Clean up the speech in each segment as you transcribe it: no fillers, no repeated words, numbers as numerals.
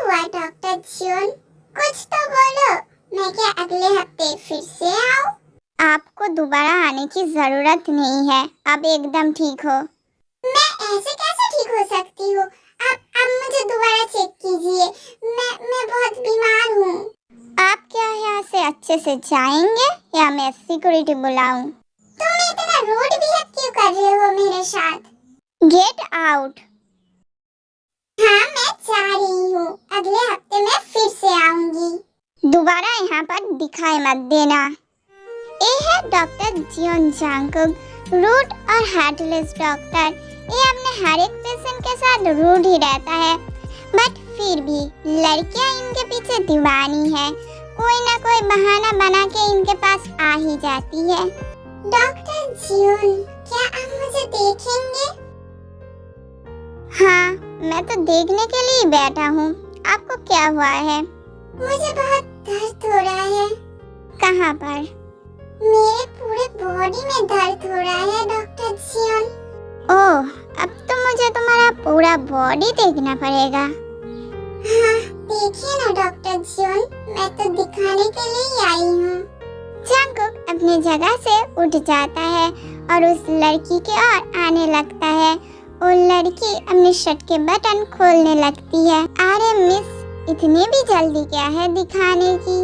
हुआ doctor John? कुछ तो बोलो। मैं क्या अगले हफ्ते फिर से आऊं? आपको दोबारा आने की जरूरत नहीं है, आप एकदम ठीक हो। मैं ऐसे कैसे ठीक हो सकती हूँ? अब मुझे दोबारा चेक कीजिए। मैं बहुत बीमार हूँ। आप क्या यहाँ से अच्छे से जाएंगे या मैं सिक्योरिटी बुलाऊं? तुम इतना रूड बिहेव क्यों कर रहे हो मेरे साथ? Get out. हाँ, मैं जा रही हूँ। अगले हफ्ते मैं फिर से आऊंगी। दोबारा यहाँ पर दिखाई मत देना। ये है डॉक्टर जियोन जांगकुक, रूड और हार्टलेस डॉक्टर। ये अपने हर एक पेशेंट के साथ रूड ही रहता है, बट फिर भी लड़कियां इनके पीछे दीवानी है। कोई ना कोई बहाना बना के इनके पास आ ही जाती है। डॉक्टर जियोन, क्या आप मुझे देखेंगे? हाँ, मैं तो देखने के लिए बैठा हूँ। आपको क्या हुआ है? मुझे बहुत दर्द हो रहा है। कहाँ पर? मेरे पूरे बॉडी में दर्द हो रहा है डॉक्टर जियोन। ओह, अब तो मुझे तुम्हारा पूरा बॉडी देखना पड़ेगा। हाँ, देखिए ना डॉक्टर जियोन, मैं तो दिखाने के लिए ही आई हूँ। जांगकुक अपनी जगह से उठ जाता है और उस लड़की की ओर आने लगता है। वो लड़की अपने शर्ट के बटन खोलने लगती है। अरे मिस, इतनी भी जल्दी क्या है दिखाने की?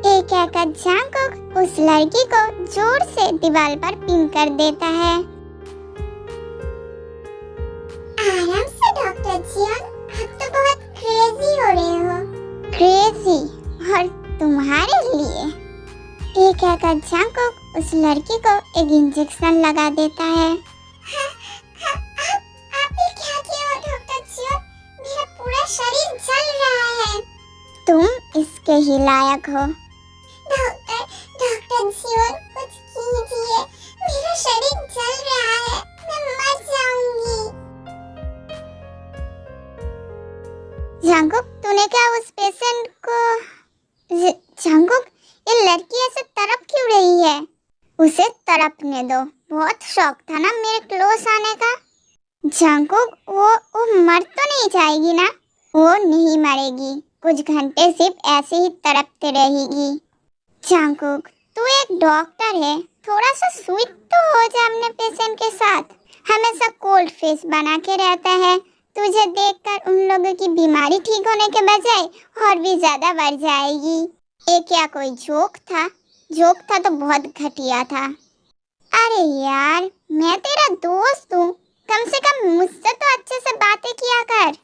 एक कहकर जांगकुक उस लड़की को जोर से दीवार पर पिन कर देता है। आराम से डॉक्टर जियोन, आप तो बहुत क्रेजी हो रहे हो। क्रेजी? और तुम्हारे लिए? एक कहकर जांगकुक उस लड़की को एक इंजेक्शन लगा देता है। आप ये क्या किए हो डॉक्टर जियोन? मेरा पूरा शरीर जल रहा है। तुम इसके ही लायक हो। डॉक्टर जियोन, कुछ कीजिए। मेरा शरीर जल रहा है, मैं मर जाऊंगी। जांगकुक, तूने क्या उस पेशेंट को... जांगकुक, ये लड़की ऐसे तड़प क्यों रही है? उसे तड़पने दो, बहुत शौक था ना मेरे क्लोज आने का। जांगकुक, वो मर तो नहीं जाएगी ना? वो नहीं मरेगी, कुछ घंटे सिर्फ ऐसे ही तड़पते रहेगी। जांगकुक, तू एक डॉक्टर है, थोड़ा सा स्वीट तो हो जा अपने पेशेंट के साथ। हमेशा कोल्ड फेस बना के रहता है। तुझे देखकर उन लोगों की बीमारी ठीक होने के बजाय और भी ज्यादा बढ़ जाएगी। ये क्या कोई जोक था? जोक था तो बहुत घटिया था। अरे यार, मैं तेरा दोस्त हूँ, कम से कम मुझसे तो अच्छे से बातें किया कर।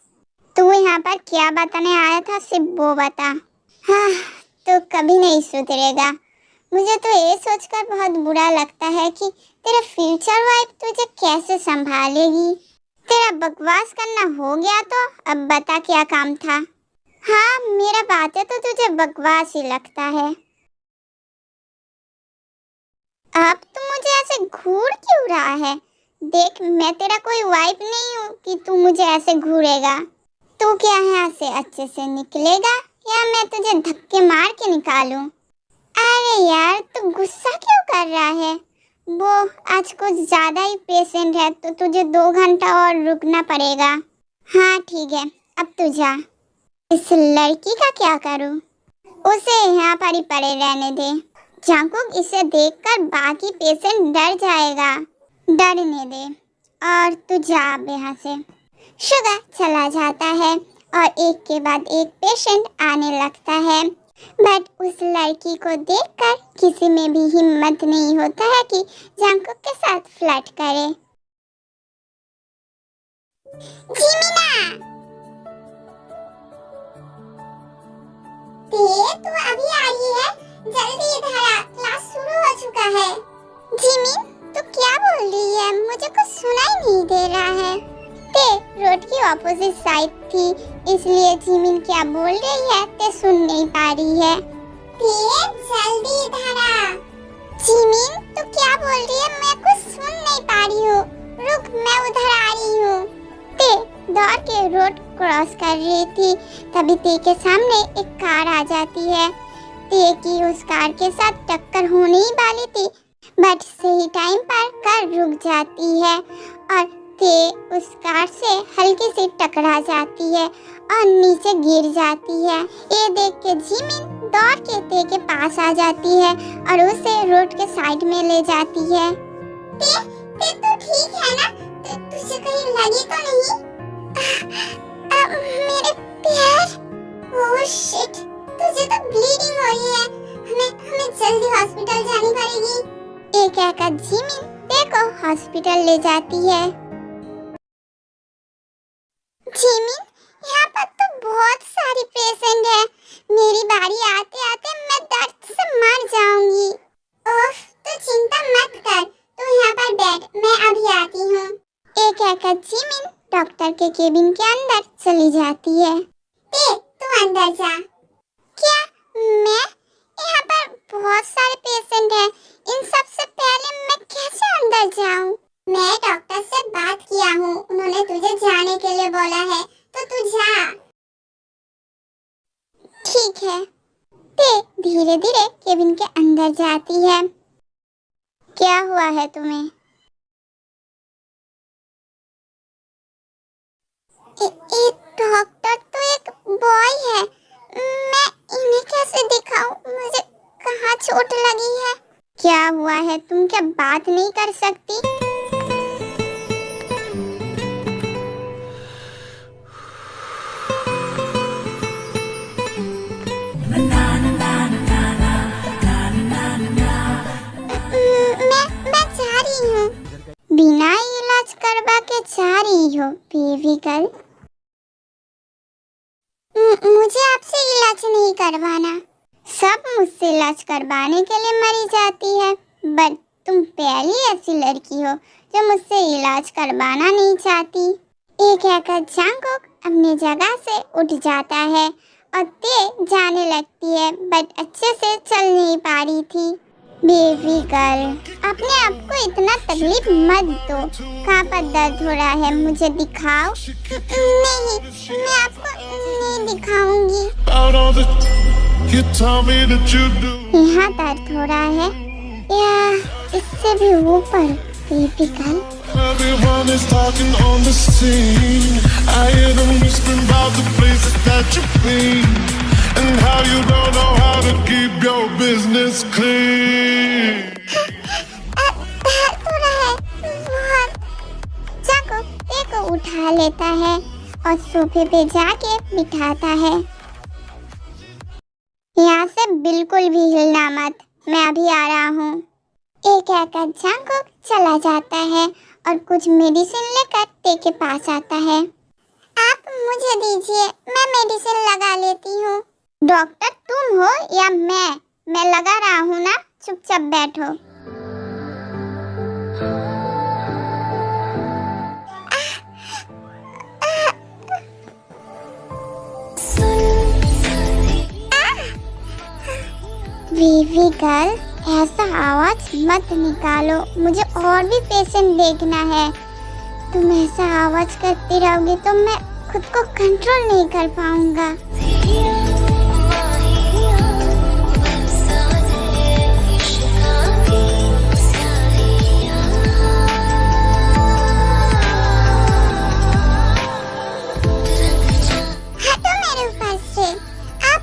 तू यहाँ पर क्या बताने आया था, सिर्फ वो बता। हाँ, तो कभी नहीं सुधरेगा। मुझे तो ये सोचकर बहुत बुरा लगता है कि तेरा फ्यूचर वाइफ तुझे कैसे संभालेगी। तेरा बकवास करना हो गया तो अब बता क्या काम था? हाँ, मेरा बातें तो तुझे बकवास ही लगता है। अब तू मुझे ऐसे घूर क्यों रहा है? देख, मैं तेरा कोई वाइफ नहीं हूँ कि तू मुझे ऐसे घूरेगा। तू क्या यहाँ से अच्छे से निकलेगा या मैं तुझे धक्के मार के निकालूं? अरे यार, तू गुस्सा क्यों कर रहा है? वो आज कुछ ज्यादा ही पेशेंट है तो तुझे 2 घंटा और रुकना पड़ेगा। हाँ ठीक है, अब तू जा। इस लड़की का क्या करूं? उसे यहाँ पर ही पड़े रहने दे। जांगकुक, इसे देखकर बाकी पेशेंट डर जाएगा। डरने दे और तू जा अब यहाँ से। शुगर चला जाता है और एक के बाद एक पेशेंट आने लगता है, बट उस लड़की को देखकर किसी में भी हिम्मत नहीं होता है कि जांगकुक के साथ फ्लर्ट करे। जिमिना, तू अभी आ रही है? जल्दी इधर आ, क्लास शुरू हो चुका है। जिमिन, तू क्या बोल रही है? मुझे कुछ सुनाई नहीं दे रहा है। रोड की ऑपोजिट साइड थी, इसलिए जिमिन क्या बोल रही है ते सुन नहीं पा रही है। जल्दी इधर आ। जिमिन, तू क्या बोल रही है? मैं कुछ सुन नहीं पा रही हूँ। रुक, मैं उधर आ रही हूँ। ते दौड़ के रोड क्रॉस कर रही थी, तभी ते के सामने एक कार आ जाती है। ते की उस कार के साथ टक्कर होने ही वाली थी, बट सही टाइम पर कार रुक जाती है और ते उस कार से हल्की सी टकरा जाती है और नीचे गिर जाती है। ये देख के जिमिन दौड़ के ते के पास आ जाती है और उसे रोड के साइड में ले जाती है। ते तो ठीक है ना? तुझे कहीं लगी तो नहीं? मेरे पैर। ओह शिट, तुझे तो ब्लीडिंग हो रही है। हमें जल्दी हॉस्पिटल जानी पड़ेगी। ये कहकर जिमिन ते को हॉस्पिटल ले जाती है। जिमिन, यहाँ पर तो बहुत सारे पेशेंट हैं। मेरी बारी आते आते मैं दर्द से मर जाऊंगी। ओफ, तू चिंता मत कर, तू यहाँ पर बैठ, मैं अभी आती हूँ। ये कहकर जिमिन डॉक्टर के केबिन के अंदर चली जाती है। तू अंदर जा। क्या मैं? यहाँ पर बहुत सारे पेशेंट हैं, इन सब से पहले मैं कैसे अंदर जाऊँ? मैं डॉक्टर से बात किया हूँ, उन्होंने तुझे जाने के लिए बोला है, तो तू जा। ठीक है। ते धीरे धीरे केबिन के अंदर जाती है। क्या हुआ है तुम्हें? डॉक्टर तो एक बॉय है, मैं इन्हें कैसे दिखाऊं? मुझे कहाँ चोट लगी है? क्या हुआ है? तुम क्या बात नहीं कर सकती? मैं जा रही हूँ। बिना इलाज करवा के जा रही हो बेबी गर्ल? मुझे आपसे इलाज नहीं करवाना। सब मुझसे इलाज करवाने के लिए मरी जाती है, बट तुम पहली ऐसी लड़की हो जो मुझसे इलाज करवाना नहीं चाहती। ये कहकर जंगकुक अपनी जगह से उठ जाता है और ते जाने लगती है, बट अच्छे से चल नहीं पा रही थी। बेबी गर्ल, अपने आप को इतना तकलीफ मत दो। कहाँ पर दर्द हो रहा है मुझे दिखाओ। नहीं, मैं आपको नहीं दिखाऊंगी। यहाँ दर्द हो रहा है या इससे भी ऊपर? Baby girl, Everyone is talking on the scene. I hear them whispering about the places that you've been and how you don't know how to keep your business clean. दर्द हो रहा है बहुत। जंगकुक ते को उठा लेता है और सोफे पे जाके बिठाता है। यहाँ से बिल्कुल भी हिलना मत, मैं अभी आ रहा हूँ। एक कहकर जंगकुक चला जाता है और कुछ मेडिसिन लेकर ते के पास आता है। आप मुझे दीजिए, मैं मेडिसिन लगा लेती हूँ। डॉक्टर तुम हो या मैं लगा रहा हूँ ना, चुपचाप बैठो। बेबी गर्ल, ऐसा आवाज मत निकालो, मुझे और भी पेशेंट देखना है। तुम ऐसा आवाज करती रहोगे तो मैं खुद को कंट्रोल नहीं कर पाऊंगा। हटो मेरे ऊपर से। आप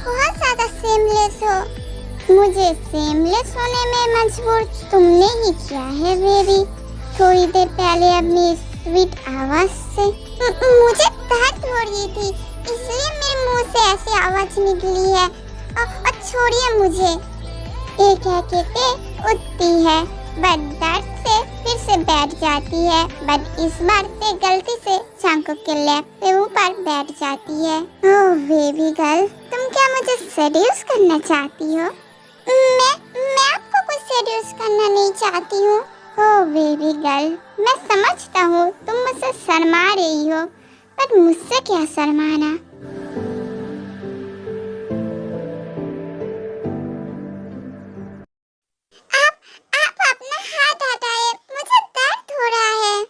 बहुत ज्यादा सेमलेस हो। मुझे सेमलेस होने में मजबूर तुमने ही किया है बेबी, थोड़ी देर पहले अपनी स्वीट आवाज से। मुझे दर्द हो रही थी, इसलिए मेरे मुंह से ऐसी आवाज निकली है। और छोड़िए मुझे। ये कह के ते उठती है, बट दर्द से फिर से बैठ जाती है, बट इस बार ते गलती से जंगकुक के लैप पे ऊपर बैठ जाती है। ओह बेबी गर्ल, तुम क्या मुझे सेड्यूस करना चाहती हो? मैं आपको कुछ सेड्यूस करना नहीं चाहती हूँ। ओह बेबी गर्ल, मैं समझता हूँ तुम मुझसे शर्मा रही हो, पर मुझसे क्या शर्माना। आप अपना हाथ हटाइए, मुझे दर्द हो रहा है।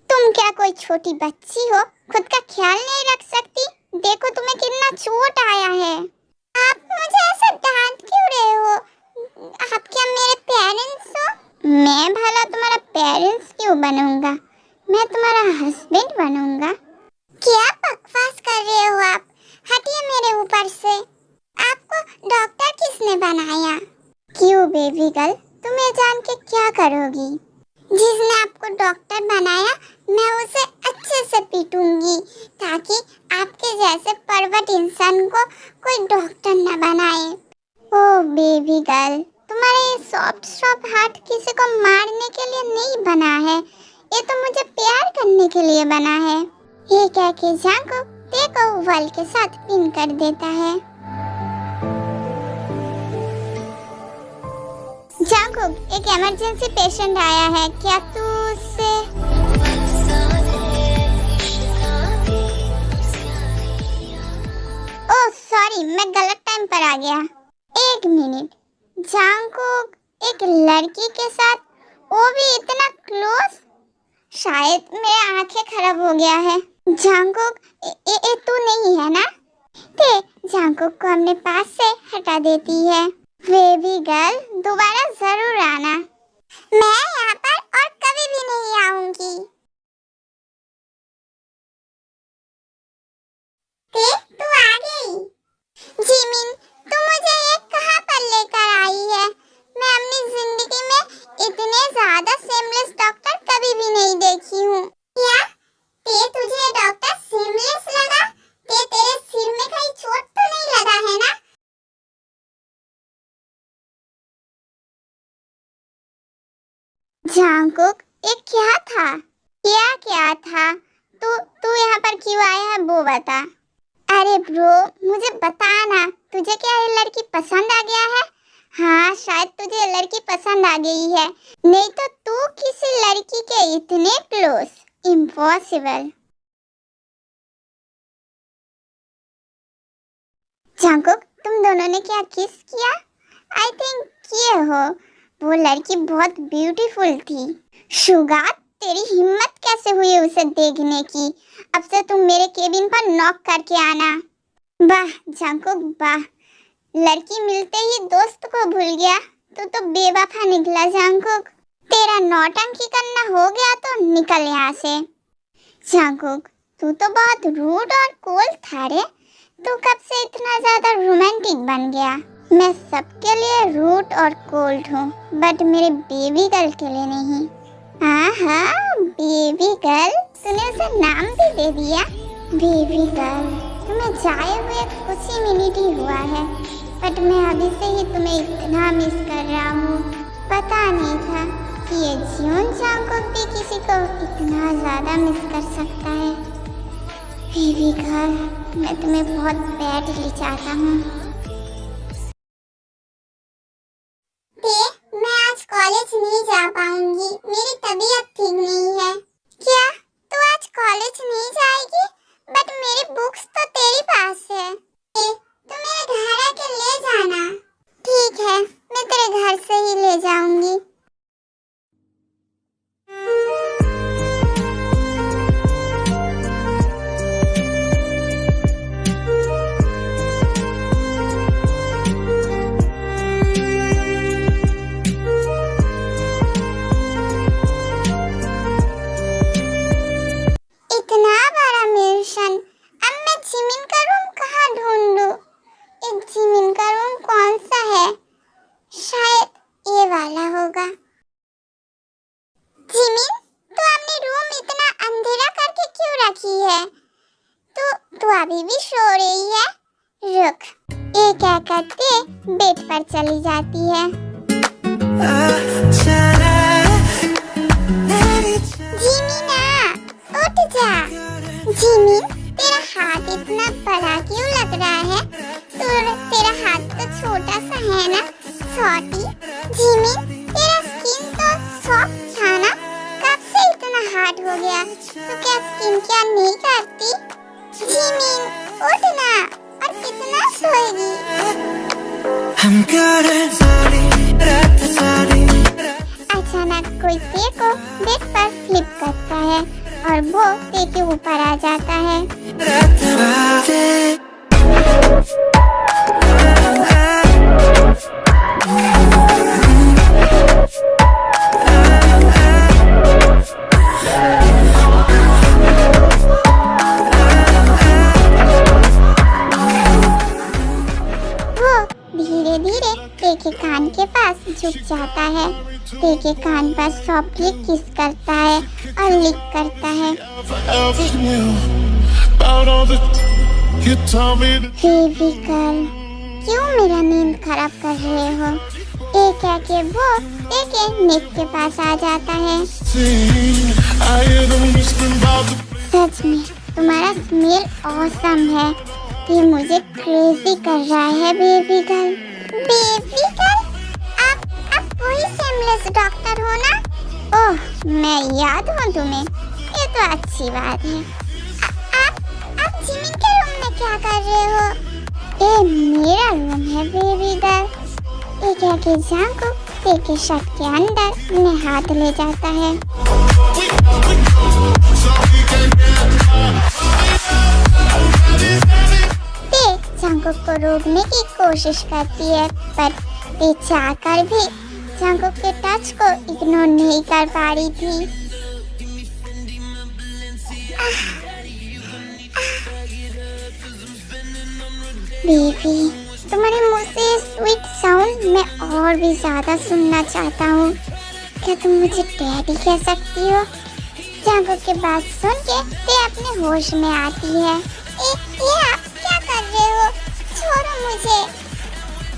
तुम क्या कोई छोटी बच्ची हो, खुद का ख्याल नहीं रख सकती? देखो तुम्हें कितना चोट आया है। आप मुझे ऐसे डांट क्यों रहे हो? आप क्या मेरे पेरेंट्स हो? मैं भला तुम्हारा पेरेंट्स क्यों बनूंगा? मैं तुम्हारा हस्बैंड बनूंगा। क्या बकवास कर रहे हो आप? हटिए मेरे ऊपर से। आपको डॉक्टर किसने बनाया? क्यों बेबी गर्ल, तुम्हें जान के क्या करोगी? जिसने आपको डॉक्टर बनाया मैं उसे अच्छे से पीटूंगी ताकि आपके जैसे परवट इंसान को कोई डॉक्टर न बनाए। ओ बेबी गर्ल, तुम्हारा ये सॉफ्ट हार्ट किसी को मारने के लिए नहीं बना है, ये तो मुझे प्यार करने के लिए बना है। ये कह के जांगुक ते को वॉल के साथ पिन कर देता है। जांगुक, एक इमरजेंसी पेशेंट आया है, क्या तू उससे? ओह सॉरी, मैं गलत टाइम पर आ गया। एक मिनट, जांगुक एक लड़की के साथ, वो भी इतना क्लोज? शायद मेरी आंखें खराब हो गया है। जांगुक, ये तू नहीं है ना? ते जांगुक को अपने पास से हटा देती है। बेबी गर्ल, दोबारा जरूर आना। मैं यहाँ पर और कभी भी नहीं आऊंगी। ते तू आ गई? जिमिन, तू मुझे ये कहाँ पर लेकर आई है? मैं अपनी जिंदगी में इतने ज्यादा सेमलेस डॉक्टर कभी भी नहीं देखी हूँ। क्या ते तुझे डॉक्टर सेमलेस लगा? ते तेरे सिर में कहीं चोट तो नहीं लगा है ना? जांगुक, ये क्या था? क्या था? तू यहाँ पर क्यों आया है वो बता। अरे ब्रो, मुझे बता ना, तुझे क्या ये लड़की पसंद आ गया है? हाँ, शायद तुझे ये लड़की पसंद आ गई है, नहीं तो तू किसी लड़की के इतने क्लोज, इम्पॉसिबल। जांगुक, तुम दोनों ने क्या किस किया? आई थिंक किए हो। वो लड़की बहुत ब्यूटीफुल थी। शुगा, तेरी हिम्मत कैसे हुई उसे देखने की? अब से तुम मेरे केबिन पर नॉक करके आना। वाह जांगुक वाह, लड़की मिलते ही दोस्त को भूल गया। तू तो बेवफा निकला जांगुक। तेरा नौटंकी करना हो गया तो निकल यहाँ से। जांगुक, तू तो बहुत रूड और कोल्ड था रे। तू कब से इतना ज्यादा रोमांटिक बन गया? मैं सबके लिए रूड और कोल्ड हूँ, बट मेरे बेबी गर्ल के लिए नहीं। हाँ, बेबी गर्ल, तूने उसे नाम भी दे दिया बेबी गर्ल। तुम्हें जाए हुए कुछ ही मिनट ही हुआ है, बट मैं अभी से ही तुम्हें इतना मिस कर रहा हूँ। पता नहीं था कि ये जियोन जांगुक भी किसी को इतना ज्यादा मिस कर सकता है। बेबी गर्ल, मैं तुम्हें बहुत बैडली चाहता हूँ। मैं आज कॉलेज नहीं जा पाऊंगी, मेरी तबीयत ठीक नहीं है। क्या तू आज कॉलेज नहीं जाएगी? बट मेरी बुक्स तो तेरे पास है। तू मेरे घर आके ले जाना। ठीक है, मैं तेरे घर से ही ले जाऊंगी। अभी भी सो रही है। रुक, ये क्या करते बेड पर चली जाती है। जिमिना, उठ जा। जिमिन, तेरा हाथ इतना बड़ा क्यों लग रहा है? तेरा हाथ तो छोटा सा है ना, छोटी। जिमिन, तेरा स्किन तो सॉफ्ट था ना, कब से इतना हार्ड हो गया? तो क्या स्किन केयर नहीं करती? जिमिन, उठ ना, और कितना सोएगी? अचानक कोई ते को बेड पर फ्लिप करता है और वो ते के ऊपर आ जाता है। झुक जाता है, ते के कान पर सॉफ्टली किस करता है और लिक करता है। Forever knew about all the you told me to baby girl, क्यों मेरा नींद खराब कर रहे हो? ये क्या के वो ते के नेक के पास आ जाता है। see. I hear them whispering about the सच में तुम्हारा स्मेल ऑसम है, ये मुझे क्रेजी कर रहा है बेबी गर्ल। बेबी गर्ल, आप वही सेमलेस डॉक्टर हो ना? ओह, मैं याद हूँ तुम्हें, ये तो अच्छी बात है। आप जिमिन के रूम में क्या कर रहे हो? ये मेरा रूम है बेबी गर्ल। ये क्या के जांको ते के शर्ट के अंदर अपने हाथ ले जाता है। ते जांको को रोकने की कोशिश करती है, पर ते चाहकर भी जांको के टच को इग्नोर नहीं कर पा रही थी। बेबी, तुम्हारे मुंह से स्वीट साउंड मैं और भी ज्यादा सुनना चाहता हूँ। क्या तुम मुझे डैडी कह सकती हो? जांको के बात सुन के ते अपने होश में आती है। ये आप क्या कर रहे हो? छोड़ो मुझे।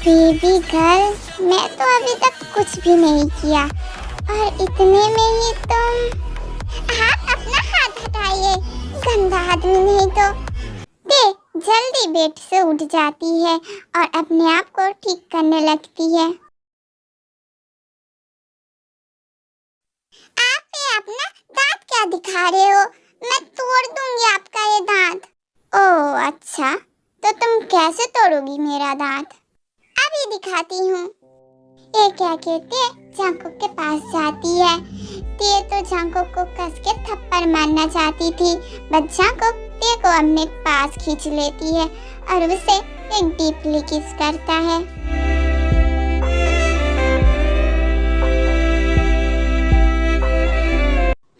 बेबी गर्ल, मैं तो अभी तक कुछ भी नहीं किया और इतने में ही तुम। हाँ, अपना हाथ हटाइए, गंदा आदमी नहीं तो। ते जल्दी बेड से उठ जाती है और अपने आप को ठीक करने लगती है। आप ये अपना दांत क्या दिखा रहे हो? मैं तोड़ दूंगी आपका ये दांत। ओह अच्छा, तो तुम कैसे तोड़ोगी मेरा दांत? अभी दिखाती हूँ। ये क्या कहते जांको के पास जाती है। ते तो जांको को कस के थप्पड़ मारना चाहती थी, बट जांको ते को अपने पास खींच लेती है और उसे एक डीपली किस करता है।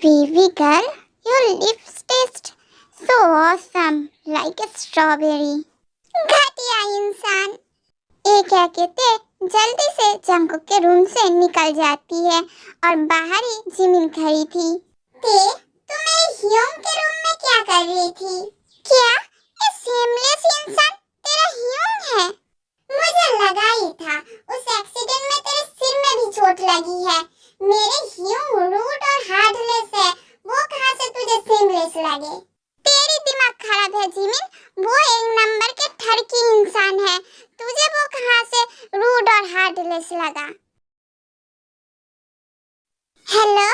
Baby girl, your lips taste so awesome, like a strawberry. घटिया इंसान। ये क्या कहते जल्दी से जांको के रूम से निकल जाती है और बाहर ही जिमिन खड़ी थी। ते, तुम मेरे ह्यूम के रूम में क्या कर रही थी? क्या ये सेमलेस इंसान तेरा ह्यूम है? मुझे लगा ही था, उस एक्सीडेंट में तेरे सिर में भी चोट लगी है। मेरे ह्यूम रूड और हार्डलेस है, वो कहाँ से तुझे सेमलेस लगे? तेरी दिमाग खराब है जिमिन, वो एक नंबर के ठरकी इंसान है, तुझे वो कहाँ से रूड और हार्डलेस लगा? हेलो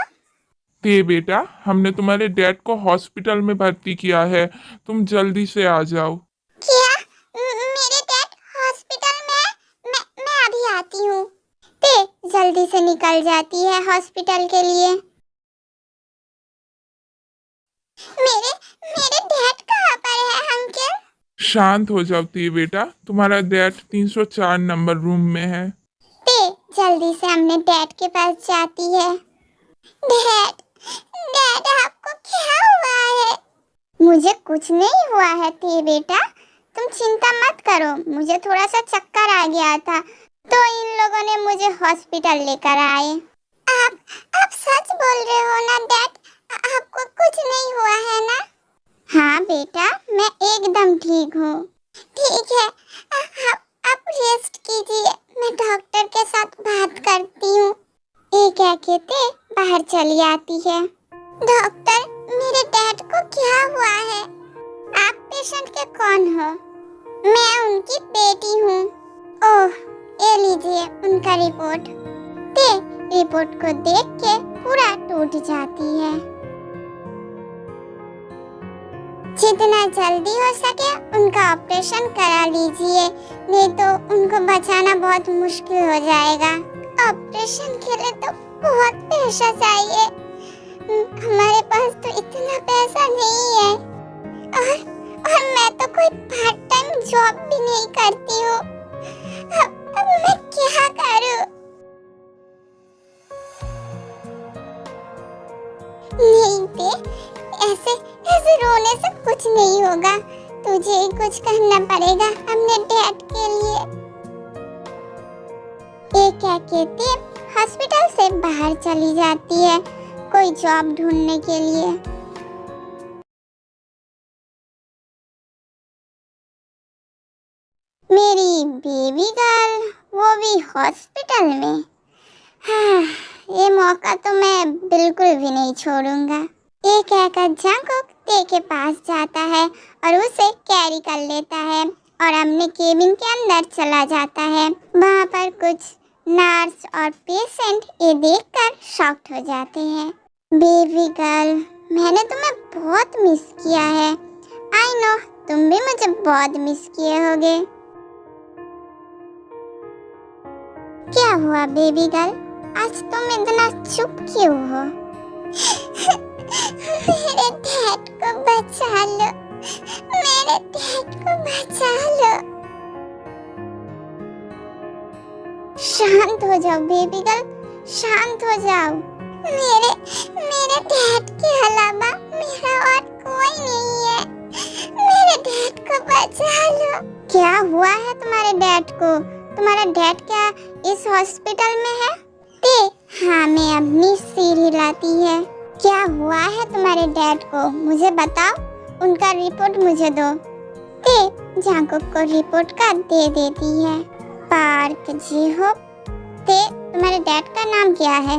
ते बेटा, हमने तुम्हारे डैड को हॉस्पिटल में भर्ती किया है, तुम जल्दी से आ जाओ। क्या मेरे डैड हॉस्पिटल में? मैं अभी आती हूँ। ते जल्दी से निकल जाती है हॉस्पिटल के लिए। मेरे डैड कहाँ पर है अंकल? शांत हो जाओ ते बेटा, तुम्हारा डैड 304 नंबर रूम में है। ते जल्दी से अपने डैड के पास जाती है। डैड आपको क्या हुआ है? मुझे कुछ नहीं हुआ है ते बेटा, तुम चिंता मत करो। मुझे थोड़ा सा चक्कर आ गया था तो इन लोगों ने मुझे हॉस्पिटल लेकर आए। आप सच बोल रहे हो ना डैड? आपको कुछ नहीं हुआ है ना? हाँ बेटा, मैं एकदम ठीक हूँ। ठीक है, आप रेस्ट कीजिए, मैं डॉक्टर के साथ बात करती हूँ। ये क्या कहते बाहर चली आती है। डॉक्टर, मेरे डैड को क्या हुआ है? आप पेशेंट के कौन हो? मैं उनकी बेटी हूँ। ओह, ये लीजिए उनका रिपोर्ट। ते रिपोर्ट को देख के पूरा टूट जाती है। जितना जल्दी हो सके उनका ऑपरेशन करा लीजिए, नहीं तो उनको बचाना बहुत मुश्किल हो जाएगा। ऑपरेशन के लिए तो बहुत पैसा चाहिए, हमारे पास तो इतना पैसा नहीं है, और मैं तो कोई पार्ट टाइम जॉब भी नहीं करती हूँ। अब मैं क्या करूँ? नहीं पे, ऐसे रोने से कुछ नहीं होगा, तुझे ही कुछ करना पड़ेगा अपने डैड के लिए। ये क्या कहते हॉस्पिटल से बाहर चली जाती है कोई जॉब ढूंढने के लिए। मेरी बेबी गर्ल वो भी हॉस्पिटल में। हाँ, ये मौका तो मैं बिल्कुल भी नहीं छोड़ूंगा। ये कहकर जंगकुक ते के पास जाता है और उसे कैरी कर लेता है और अपने केबिन के अंदर चला जाता है। वहाँ पर कुछ नर्स और पेशेंट ये देखकर शॉक्ड हो जाते हैं। बेबी गर्ल, मैंने तुम्हें बहुत मिस किया है। आई नो तुम भी मुझे बहुत मिस किए होगे। क्या हुआ बेबी गर्ल, आज तुम इतना चुप क्यों हो? मेरे डैड को बचा लो, मेरे डैड को बचा लो। शांत हो जाओ बेबी गर्ल, शांत हो जाओ। मेरे मेरे डैड के अलावा मेरा और कोई नहीं है। मेरे डैड को बचा लो। क्या हुआ है तुम्हारे डैड को? तुम्हारा डैड क्या इस हॉस्पिटल में है? ते हाँ मैं अपनी सिर हिलाती है। क्या हुआ है तुम्हारे डैड को? मुझे बताओ, उनका रिपोर्ट मुझे दो। ते जंगकुक को रिपोर्ट का दे देती है। पार्क जी-होप, ते तुम्हारे डैड का नाम क्या है?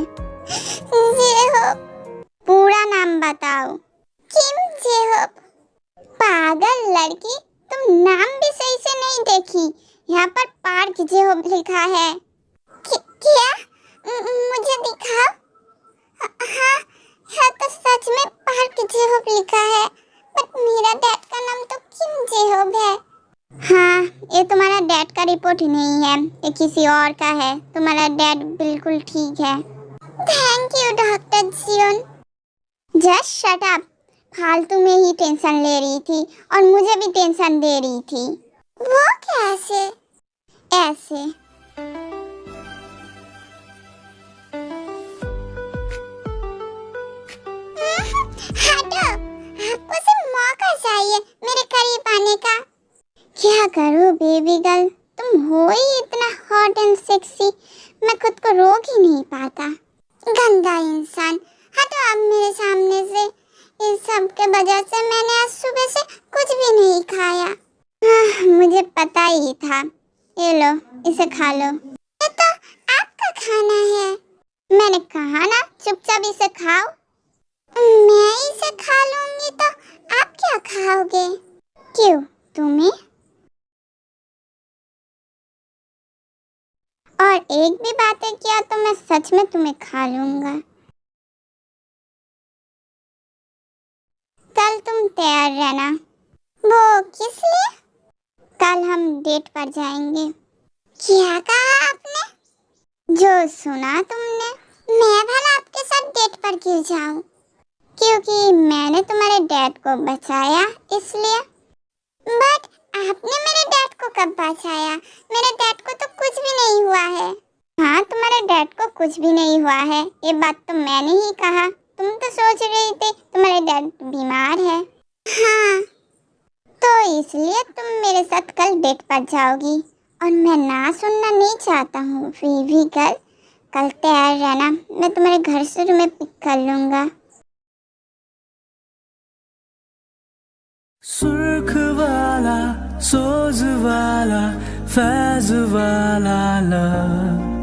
जी-होप। पूरा नाम बताओ। किम जी-होप। पागल लड़की, तुम नाम भी सही से नहीं देखी। यहाँ पर पार्क जी-होप लिखा है। क्या? मुझे दिखाओ। हाँ, यहाँ तो सच में पार्क जी-होप लिखा है, बट मेरा डैड का नाम तो किम जी-होप है। हाँ, ये तुम्हारा डैड का रिपोर्ट नहीं है, ये किसी और का है। तुम्हारा डैड बिल्कुल ठीक है। थैंक यू डॉक्टर जियोन। Just shut up. फालतू में ही टेंशन ले रही थी और मुझे भी टेंशन दे रही थी। वो कैसे? ऐसे। हटो, आपको सिर्फ मौका चाहिए मेरे करीब आने का। क्या करूं बेबी गर्ल, तुम हो ही इतना हॉट एंड सेक्सी, मैं खुद को रोक ही नहीं पाता। गंदा इंसान, हटो आप मेरे सामने से। इस सब के वजह से मैंने आज सुबह से कुछ भी नहीं खाया। मुझे पता ही था। ये लो, इसे खा लो। ये तो आपका खाना है। मैंने कहा ना चुपचाप इसे खाओ। मैं इसे खा लूंगी तो आप क्या खाओगे? क्यों, तुम्हें? और एक भी बातें किया तो मैं सच में तुम्हें खा लूंगा। कल तुम तैयार रहना। वो किस लिए? कल हम डेट पर जाएंगे। क्या कहा आपने? जो सुना तुमने। मैं भला आपके साथ डेट पर क्यों जाऊं? क्योंकि मैंने तुम्हारे डैड को बचाया इसलिए। बट आपने मेरे डैड को कब बचाया? मेरे डैड को तो कुछ भी नहीं हुआ है। हाँ, तुम्हारे डैड को कुछ भी नहीं हुआ है, ये बात तो मैंने ही कहा। तुम तो सोच रही थी तुम्हारे डैड बीमार है। हाँ, तो इसलिए तुम मेरे साथ कल डेट पर जाओगी और मैं ना सुनना नहीं चाहता हूँ। बेबी गर्ल, कल तैयार रहना, मैं तुम्हारे घर से तुम्हें पिक कर लूँगा। सुर्ख वाला, सोज वाला, फैज वाला लव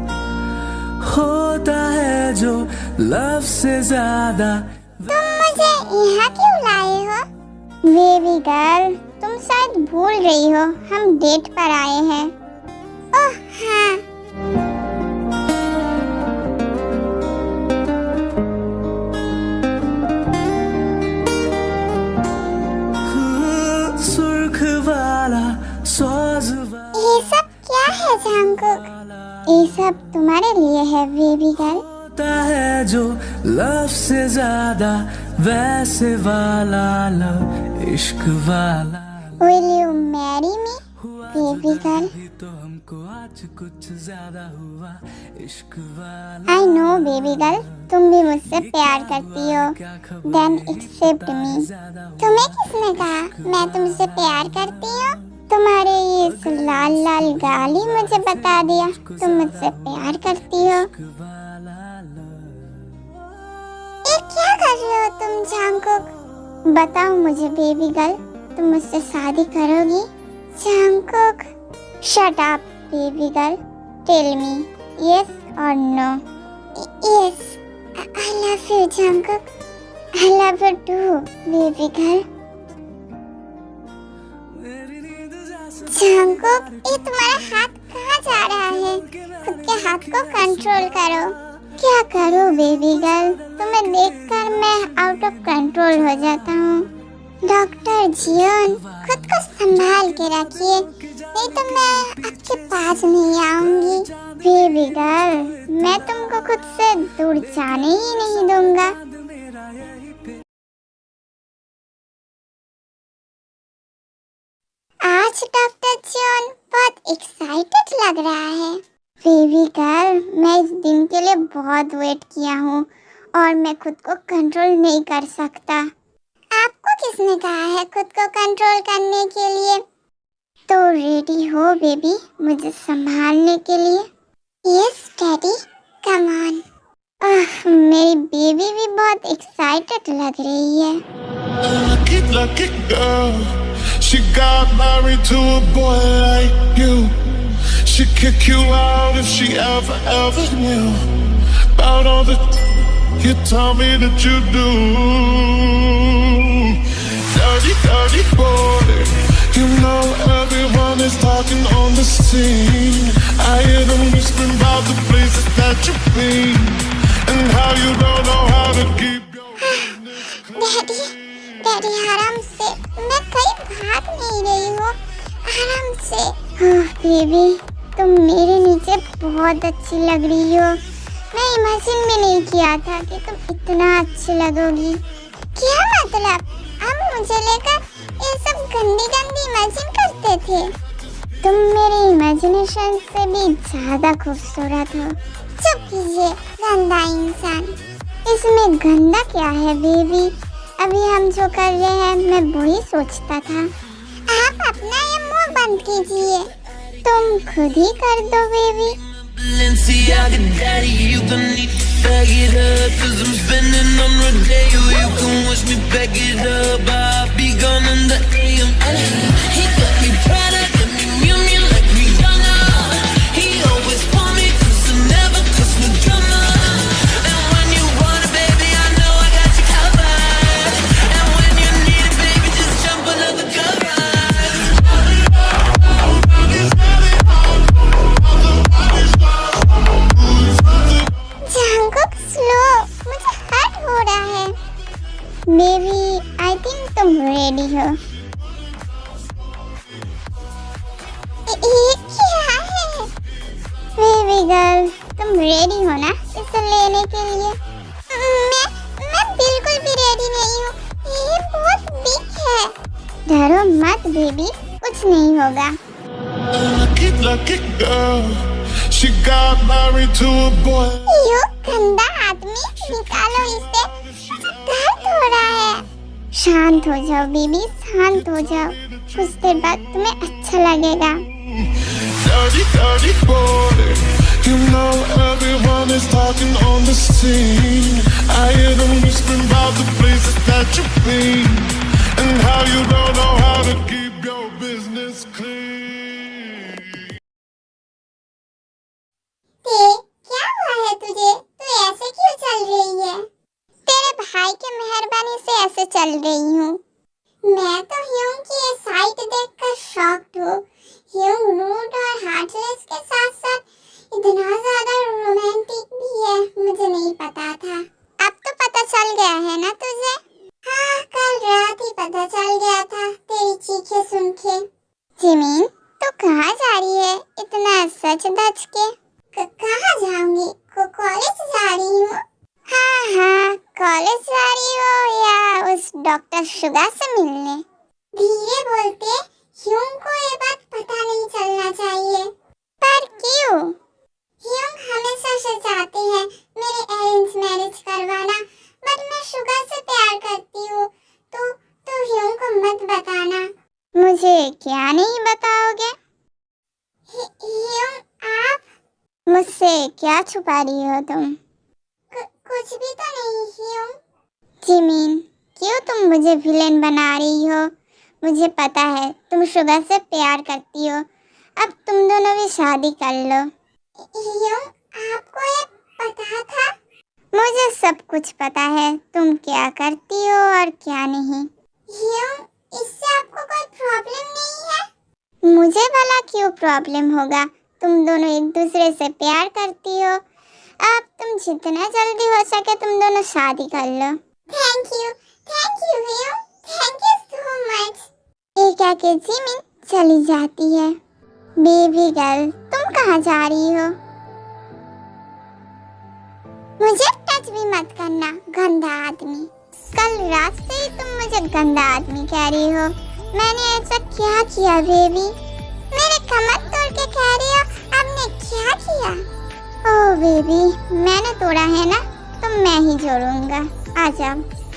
होता है जो लव से ज्यादा। तुम मुझे यहाँ क्यों लाए हो? बेबी गर्ल, तुम शायद भूल रही हो, हम डेट पर आए हैं। ओह हाँ। सुर्ख वाला, सोज वाला। ये सब क्या है जंगकुक? ये सब तुम्हारे लिए है बेबी गर्ल। होता है जो लव से ज्यादा, वैसे वाला लव, इश्क वाला। Will you marry me, baby girl? तो हमको आज कुछ ज्यादा हुआ, इश्क वाला। I know baby girl, तुम भी मुझसे प्यार करती हो। Then accept me. तुम्हें किसने कहा मैं तुमसे प्यार करती हूँ? तुम्हारे इस लाल लाल गाल ही मुझे बता दिया तुम मुझसे प्यार करती हो। ये क्या कर रहे हो तुम जंगकुक? बताओ मुझे बेबी गर्ल, तुम मुझसे शादी करोगी? Jungkook, shut up baby girl, tell me yes और no. Yes, I love you Jungkook. I love you too baby girl. Jungkook, ये तुम्हारा हाथ कहाँ जा रहा है? खुद के हाथ को कंट्रोल करो। क्या करूँ बेबी गर्ल, तुम्हें देखकर मैं आउट ऑफ कंट्रोल हो जाता हूँ। डॉक्टर जियोन, खुद को संभाल के रखिए, नहीं तो मैं आपके पास नहीं आऊंगी। बेबी गर्ल, मैं तुमको खुद से दूर जाने ही नहीं दूंगा। आज डॉक्टर जियोन बहुत एक्साइटेड लग रहा है। बेबी गर्ल, मैं इस दिन के लिए बहुत वेट किया हूँ और मैं खुद को कंट्रोल नहीं कर सकता। आपको किसने कहा है खुद को कंट्रोल करने के लिए? तो रेडी हो बेबी मुझे संभालने के लिए? Yes daddy, come on. मेरी बेबी भी बहुत एक्साइटेड लग रही है। Lucky girl. She got married to a boy like you. She'd kick you out if she ever knew about all the you tell me that you do. Dirty boy. You know everyone is talking on the scene. I hear them whispering about the places that you've been and how you don't know how to keep your business clean. Daddy आराम से, मैं कहीं भाग नहीं रही हूँ, आराम से। बेबी तुम मेरे नीचे बहुत अच्छी लग रही हो। मैं इमेजिन भी नहीं किया था कि तुम इतना अच्छी लगोगी। क्या मतलब? आप मुझे लेकर ये सब गंदी इमेजिन करते थे? तुम मेरे इमेजिनेशन से भी ज्यादा खूबसूरत हो। चुप कीजिए गंदा इंसान। इसमें गंदा क्या है बेबी? अभी हम जो कर रहे हैं मैं वही सोचता था। आप अपना ये मुंह बंद कीजिए। तुम खुद ही कर दो baby. Balenciaga daddy, you don't need to bag it up, 'cause I'm spending on Rodeo. You can watch me back it up, I'll be gone in the AM. He got me Prada, got me Miu Miu like Rihanna. He always want me 'cause I never cause no drama. And when you want it, baby, I know I got you covered. And when you need it, baby, just jump under the covers. Jungkook slow, मुझे hurt हो रहा है। Baby I think तुम ready हो। ये क्या है? Baby girl तुम रेडी हो ना इसे लेने के लिए? मैं बिल्कुल भी रेडी नहीं हूँ, ये बहुत बिग है। डरो मत बेबी, कुछ नहीं होगा। Lucky girl. She got married to a boy. यो गंदा आदमी, निकालो इसे, मुझे दर्द हो रहा है। शांत हो जाओ बेबी, शांत हो जाओ, कुछ देर बाद तुम्हें अच्छा लगेगा। Dirty boy. You know everyone is talking on the scene. I hear them whispering about the places that you've been and how you don't know how to keep your business clean. क्या हुआ है तुझे? तू ऐसे क्यों चल रही है? तेरे भाई के मेहरबानी से ऐसे चल रही हूँ। मैं तो ह्यूंग की ये साइट देखकर शॉक्ड हूँ। ह्यूंग रूड और हार्टलेस के साथ साथ इतना ज्यादा रोमांटिक भी है, मुझे नहीं पता था। अब तो पता चल गया है ना तुझे? हाँ, कल रात ही पता चल गया था तेरी चीखें सुन के। जिमीन तो कहाँ जा रही है इतना सच धज के? कहाँ जाऊंगी? कॉलेज जा रही हूँ। हाँ कॉलेज जा रही हो या उस डॉक्टर शुगा से मिलने? धीरे बोलते, ह्यूंग को ये बात पता नहीं चलना चाहिए। पर क्यों? ह्यूंग हमेशा से चाहते हैं मेरे अरेंज मैरिज करवाना, बट मैं शुगा से प्यार करती हूँ। तो ह्यूंग को मत बताना। मुझे क्या नहीं बता मुझसे क्या छुपा रही हो तुम? कुछ भी तो नहीं ह्यूम। जिमिन, क्यों तुम मुझे विलेन बना रही हो? मुझे पता है तुम शुगर से प्यार करती हो। अब तुम दोनों भी शादी कर लो। ह्यूम, आपको ये पता था? मुझे सब कुछ पता है, तुम क्या करती हो और क्या नहीं। ह्यूम, इससे आपको कोई प्रॉब्लम नहीं है? मुझे भला क्यों प्रॉब्लम होगा? तुम दोनों एक दूसरे से प्यार करती हो। अब तुम जितना जल्दी हो सके तुम दोनों शादी कर लो। थैंक यू ह्यूम, थैंक यू सो मच। ये क्या कि जिमिन चली जाती है। बेबी गर्ल, तुम कहाँ जा रही हो? मुझे टच भी मत करना, गंदा आदमी। कल रात से ही तुम मुझे गंदा आदमी कह रही हो। मैंने ऐसा क्या किया बेबी? मेरे कमर तोड़ के कह रही हो आपने क्या किया? ओह बेबी, मैंने तोड़ा है ना, तो मैं ही जोड़ूंगा। आ जाओ।